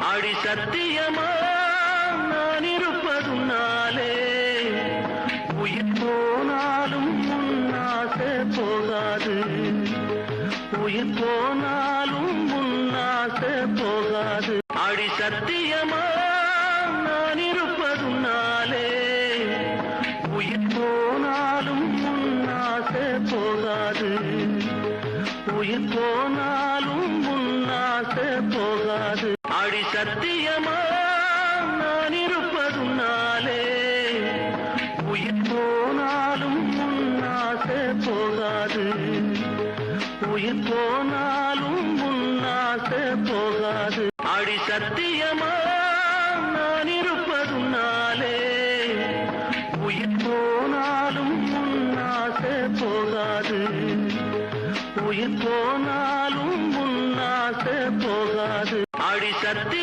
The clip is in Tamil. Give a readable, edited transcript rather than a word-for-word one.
அடி சத்தியமா நான் இருப்பதுனாலே உயிர் போனாலும் முன்னாசை போகாது. உயிர் போனாலும் முன்னாசை போகாது. அடி சத்தியமா நான் இருப்பதுனாலே உயிர் போனாலும் முன்னாசை போகாது. உயிர் போனாலும் முன்னாசை போகாது. அடி சத்தியமா நான் இருப்பதுனாலே உயிர் போனாலும் முன்னாசை போகாது. உயிர் போனாலும் முன்னாசை போகாது. அடி சத்தியமா நான் இருப்பதுனாலே உயிர் போனாலும் முன்னாசை போகாது. உயிர் போனாலும் முன்னாசை போகாது. அடி சத்திய